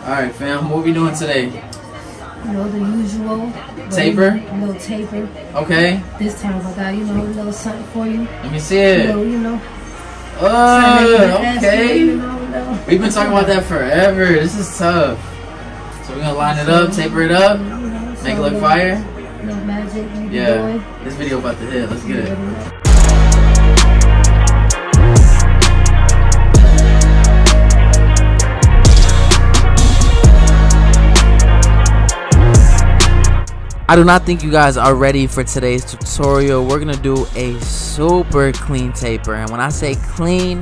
Alright fam, what we doing today? You know, the usual. Taper? A little taper. Okay. This time I got, you know, a little something for you. Let me see it. You know. Okay. We've been talking about that forever. This is tough. So we're gonna line it up, taper it up, make it look fire. Little magic. Yeah. This video about to hit. Let's get it. I do not think you guys are ready for today's tutorial. We're gonna do a super clean taper, and when I say clean,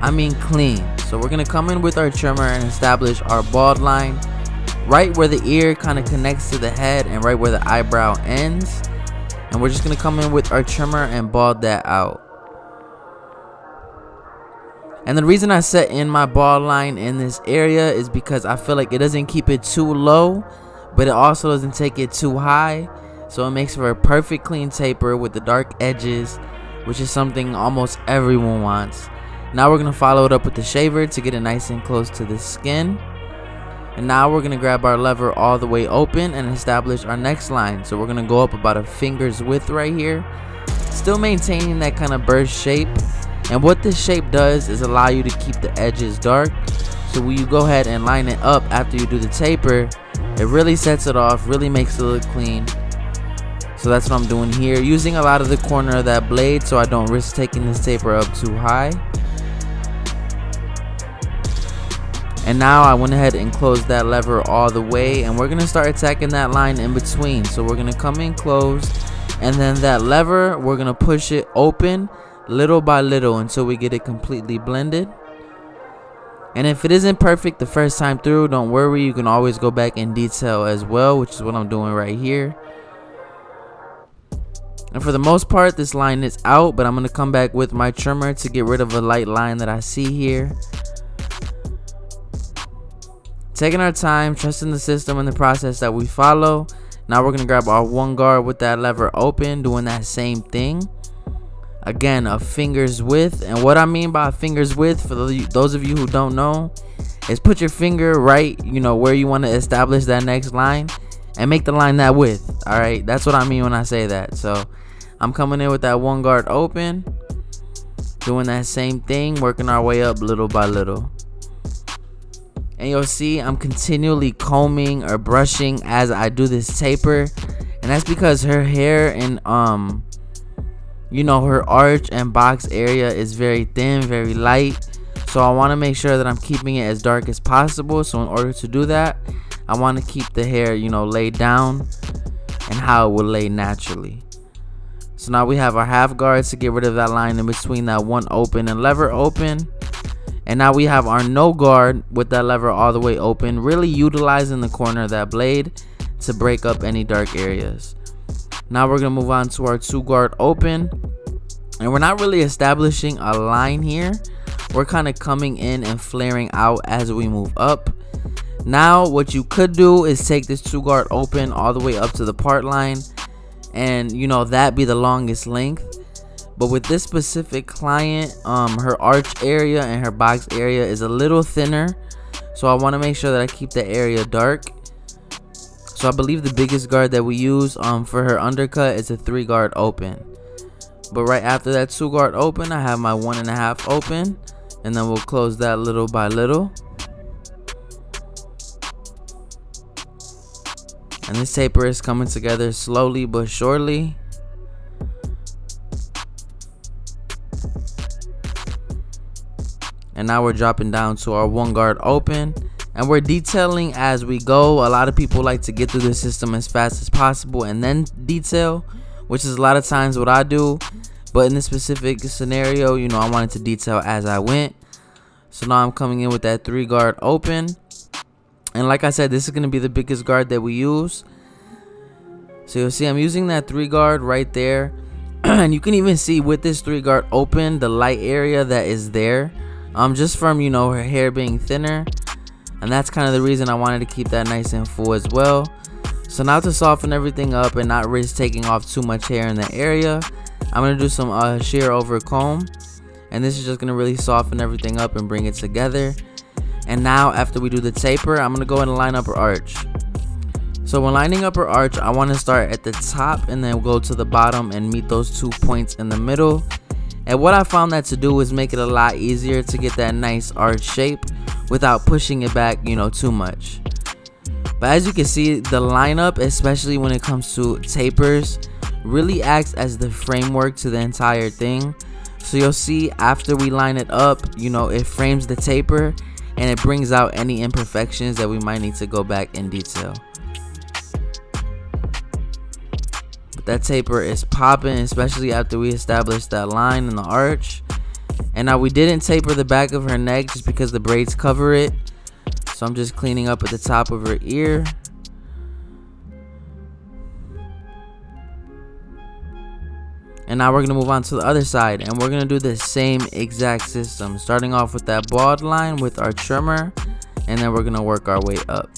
I mean clean. So we're gonna come in with our trimmer and establish our bald line right where the ear kind of connects to the head and right where the eyebrow ends, and we're just gonna come in with our trimmer and bald that out. And the reason I set in my bald line in this area is because I feel like it doesn't keep it too low, but it also doesn't take it too high, so it makes for a perfect clean taper with the dark edges, which is something almost everyone wants. Now we're gonna follow it up with the shaver to get it nice and close to the skin. And now we're gonna grab our lever all the way open and establish our next line. So we're gonna go up about a finger's width right here, still maintaining that kind of burst shape. And what this shape does is allow you to keep the edges dark, so when you go ahead and line it up after you do the taper, it really sets it off, really makes it look clean. So that's what I'm doing here, using a lot of the corner of that blade so I don't risk taking this taper up too high. And now I went ahead and closed that lever all the way, and we're gonna start attacking that line in between. So we're gonna come in close, and then that lever, we're gonna push it open little by little until we get it completely blended. And if it isn't perfect the first time through, don't worry, you can always go back and detail as well, which is what I'm doing right here. And for the most part, this line is out, but I'm going to come back with my trimmer to get rid of a light line that I see here. Taking our time, trusting the system and the process that we follow. Now we're going to grab our one guard with that lever open, doing that same thing. Again, a finger's width. And what I mean by a finger's width, for those of you who don't know, is put your finger right, you know, where you want to establish that next line, and make the line that width. All right, that's what I mean when I say that. So I'm coming in with that one guard open, doing that same thing, working our way up little by little. And you'll see I'm continually combing or brushing as I do this taper, and that's because her hair and you know, her arch and box area is very thin, very light. So I want to make sure that I'm keeping it as dark as possible. So in order to do that, I want to keep the hair, you know, laid down and how it will lay naturally. So now we have our half guards to get rid of that line in between that one open and lever open. And now we have our no guard with that lever all the way open, really utilizing the corner of that blade to break up any dark areas. Now we're going to move on to our two guard open, and we're not really establishing a line here. We're kind of coming in and flaring out as we move up. Now what you could do is take this two guard open all the way up to the part line, and you know, that be the longest length. But with this specific client, her arch area and her box area is a little thinner, so I want to make sure that I keep the area dark. So I believe the biggest guard that we use for her undercut is a 3 guard open. But right after that 2 guard open, I have my 1.5 open, and then we'll close that little by little. And this taper is coming together slowly but surely. And now we're dropping down to our 1 guard open. And we're detailing as we go. A lot of people like to get through the system as fast as possible and then detail, which is a lot of times what I do. But in this specific scenario, you know, I wanted to detail as I went. So now I'm coming in with that 3 guard open. And like I said, this is going to be the biggest guard that we use. So you'll see I'm using that 3 guard right there. And you can even see with this 3 guard open, the light area that is there. Just from, you know, her hair being thinner. And that's kind of the reason I wanted to keep that nice and full as well. So now to soften everything up and not risk taking off too much hair in the area, I'm going to do some shear over comb. And this is just going to really soften everything up and bring it together. And now after we do the taper, I'm gonna go ahead and line up her arch. So when lining up her arch, I want to start at the top and then go to the bottom and meet those 2 points in the middle. And what I found that to do is make it a lot easier to get that nice arch shape without pushing it back, you know, too much. But as you can see, the lineup, especially when it comes to tapers, really acts as the framework to the entire thing. So you'll see after we line it up, you know, it frames the taper and it brings out any imperfections that we might need to go back in detail. But that taper is popping, especially after we establish that line in the arch. And now we didn't taper the back of her neck just because the braids cover it. So I'm just cleaning up at the top of her ear. And now we're going to move on to the other side, and we're going to do the same exact system, starting off with that bald line with our trimmer, and then we're going to work our way up.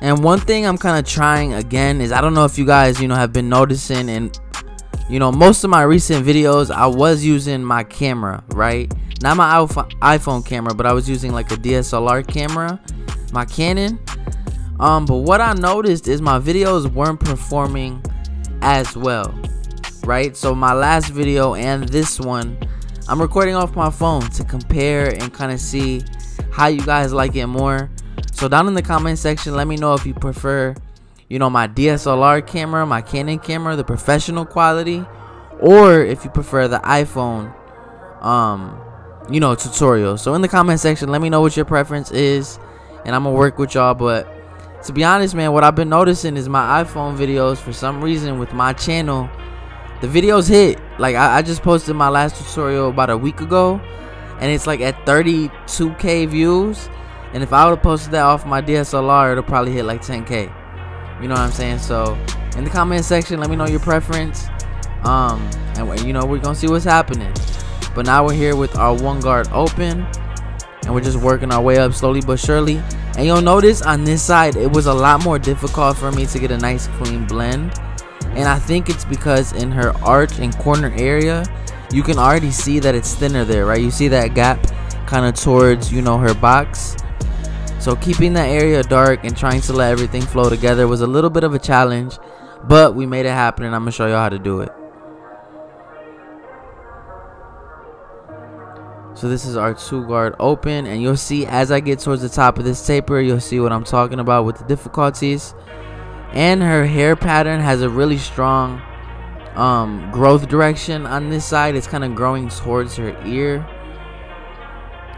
And one thing I'm kind of trying again is, I don't know if you guys, you know, have been noticing, and you know, most of my recent videos I was using my camera, right? Not my iPhone camera, but I was using like a DSLR camera, my Canon. But what I noticed is my videos weren't performing as well, right? So my last video and this one, I'm recording off my phone to compare and kind of see how you guys like it more. So down in the comment section, let me know if you prefer, you know, my DSLR camera, my Canon camera, the professional quality, or if you prefer the iPhone you know, tutorial. So in the comment section, let me know what your preference is, and I'm gonna work with y'all. But to be honest, man, what I've been noticing is my iPhone videos, for some reason with my channel, the videos hit. Like I just posted my last tutorial about a week ago, and it's like at 32k views, and if I would have posted that off my DSLR, it'll probably hit like 10k. You know what I'm saying? So in the comment section, let me know your preference, and you know, we're gonna see what's happening. But now we're here with our one guard open, and we're just working our way up slowly but surely. And you'll notice on this side, it was a lot more difficult for me to get a nice clean blend, and I think it's because in her arch and corner area, you can already see that it's thinner there, right? You see that gap kind of towards, you know, her box. So keeping that area dark and trying to let everything flow together was a little bit of a challenge, but we made it happen, and I'm gonna show you how to do it. So this is our 2 guard open, and you'll see as I get towards the top of this taper, you'll see what I'm talking about with the difficulties. And her hair pattern has a really strong growth direction on this side. It's kind of growing towards her ear,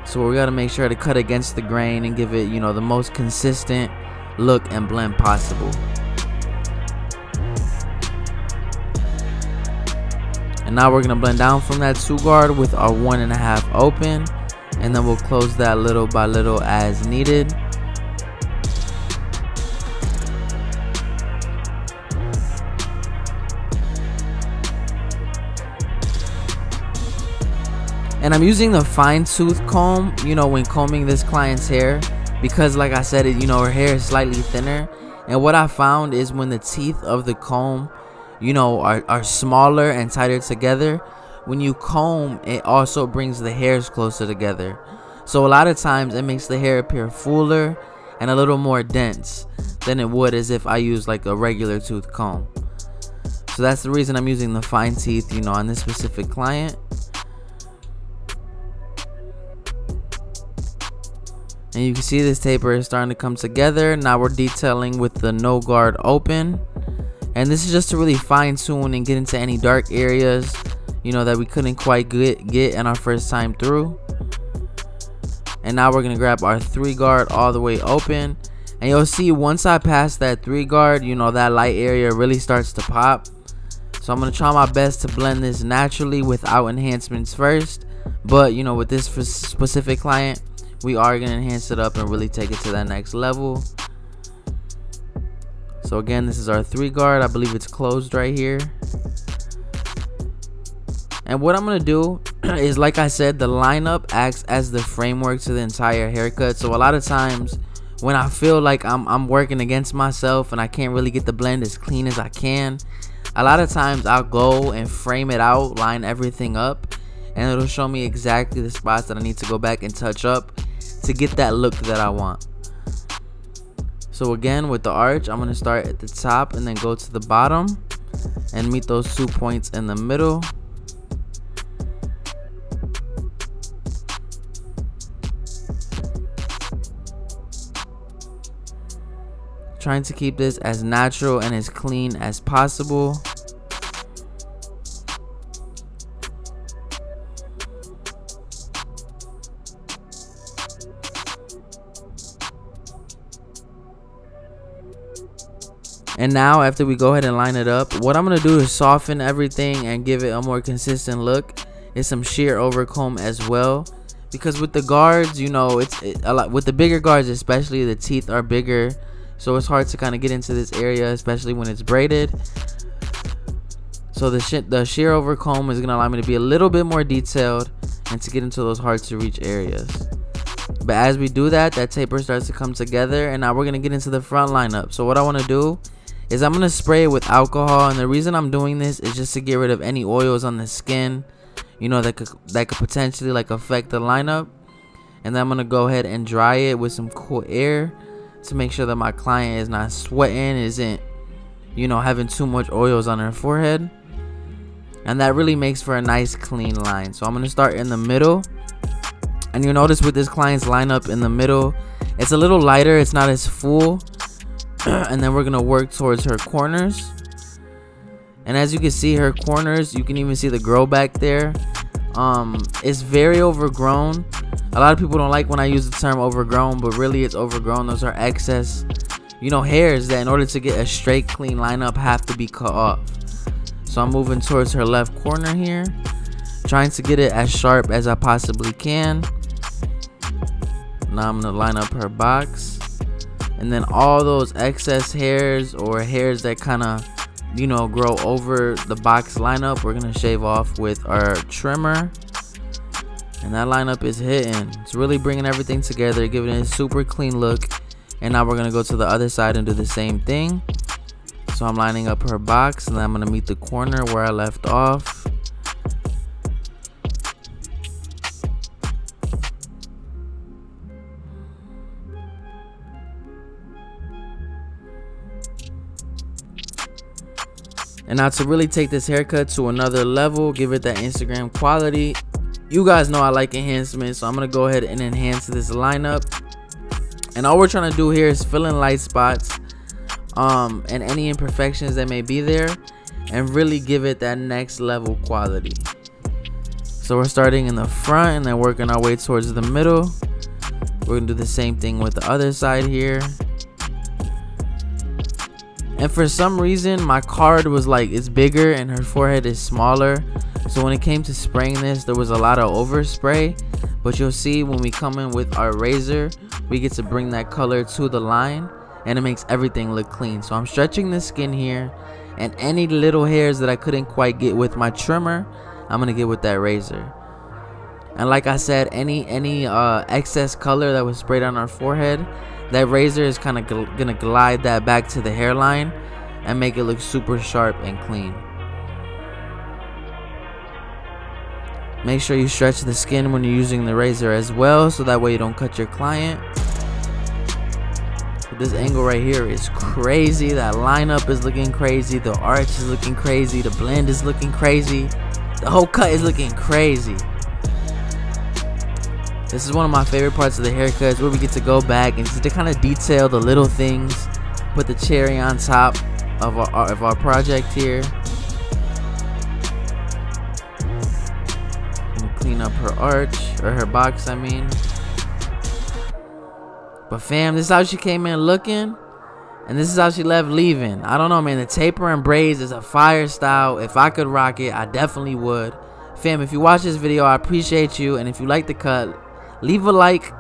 so we got to make sure to cut against the grain and give it, you know, the most consistent look and blend possible. And now we're gonna blend down from that 2 guard with our 1.5 open, and then we'll close that little by little as needed. And I'm using the fine tooth comb, you know, when combing this client's hair, because like I said, you know, her hair is slightly thinner. And what I found is when the teeth of the comb, you know, are smaller and tighter together, when you comb, it also brings the hairs closer together. So a lot of times it makes the hair appear fuller and a little more dense than it would as if I use like a regular tooth comb. So that's the reason I'm using the fine teeth, you know, on this specific client. And you can see this taper is starting to come together. Now we're detailing with the no guard open. And this is just to really fine tune and get into any dark areas, you know, that we couldn't quite get in our first time through. And now we're going to grab our 3 guard all the way open. And you'll see once I pass that 3 guard, you know, that light area really starts to pop. So I'm going to try my best to blend this naturally without enhancements first. But, you know, with this specific client, we are going to enhance it up and really take it to that next level. So again, this is our 3 guard. I believe it's closed right here. And what I'm going to do is, like I said, the lineup acts as the framework to the entire haircut. So a lot of times when I feel like I'm working against myself and I can't really get the blend as clean as I can, a lot of times I'll go and frame it out, line everything up, and it'll show me exactly the spots that I need to go back and touch up to get that look that I want. So again, with the arch, I'm going to start at the top and then go to the bottom and meet those 2 points in the middle. Trying to keep this as natural and as clean as possible. And now after we go ahead and line it up, what I'm going to do is soften everything and give it a more consistent look. Is some sheer overcomb as well, because with the guards, you know, it's a lot with the bigger guards, especially the teeth are bigger, so it's hard to kind of get into this area, especially when it's braided. So the sheer overcomb is going to allow me to be a little bit more detailed and to get into those hard to reach areas. But as we do that, that taper starts to come together, and now we're going to get into the front lineup. So what I want to do is I'm going to spray it with alcohol, and the reason I'm doing this is just to get rid of any oils on the skin, you know, that could potentially like affect the lineup. And then I'm going to go ahead and dry it with some cool air to make sure that my client is not sweating, isn't, you know, having too much oils on her forehead. And that really makes for a nice clean line. So I'm going to start in the middle, and you'll notice with this client's lineup in the middle, it's a little lighter, it's not as full. And then we're gonna work towards her corners, and as you can see, her corners, you can even see the grow back there. It's very overgrown. A lot of people don't like when I use the term overgrown, but really it's overgrown. Those are excess, you know, hairs that in order to get a straight clean lineup have to be cut off. So I'm moving towards her left corner here, trying to get it as sharp as I possibly can. Now I'm gonna line up her box. And then all those excess hairs or hairs that kind of, you know, grow over the box lineup, we're going to shave off with our trimmer. And that lineup is hitting. It's really bringing everything together, giving it a super clean look. And now we're going to go to the other side and do the same thing. So I'm lining up her box, and then I'm going to meet the corner where I left off. And now to really take this haircut to another level, give it that Instagram quality, you guys know I like enhancements, so I'm going to go ahead and enhance this lineup. And all we're trying to do here is fill in light spots and any imperfections that may be there, and really give it that next level quality. So we're starting in the front and then working our way towards the middle. We're going to do the same thing with the other side here. And for some reason, my card was like, it's bigger and her forehead is smaller. So when it came to spraying this, there was a lot of overspray. But you'll see when we come in with our razor, we get to bring that color to the line, and it makes everything look clean. So I'm stretching the skin here, and any little hairs that I couldn't quite get with my trimmer, I'm going to get with that razor. And like I said, any excess color that was sprayed on our forehead, that razor is kind of gonna glide that back to the hairline and make it look super sharp and clean. Make sure you stretch the skin when you're using the razor as well, so that way you don't cut your client. But this angle right here is crazy. That lineup is looking crazy. The arch is looking crazy. The blend is looking crazy. The whole cut is looking crazy. This is one of my favorite parts of the haircuts, where we get to go back and just to kind of detail the little things, put the cherry on top of our project here. And clean up her arch, or her box, I mean. But fam, this is how she came in looking, and this is how she left leaving. I don't know, man. The taper and braids is a fire style. If I could rock it, I definitely would. Fam, if you watch this video, I appreciate you, and if you like the cut, leave a like,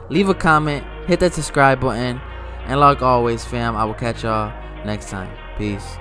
leave a comment, hit that subscribe button, and like always, fam, I will catch y'all next time. Peace.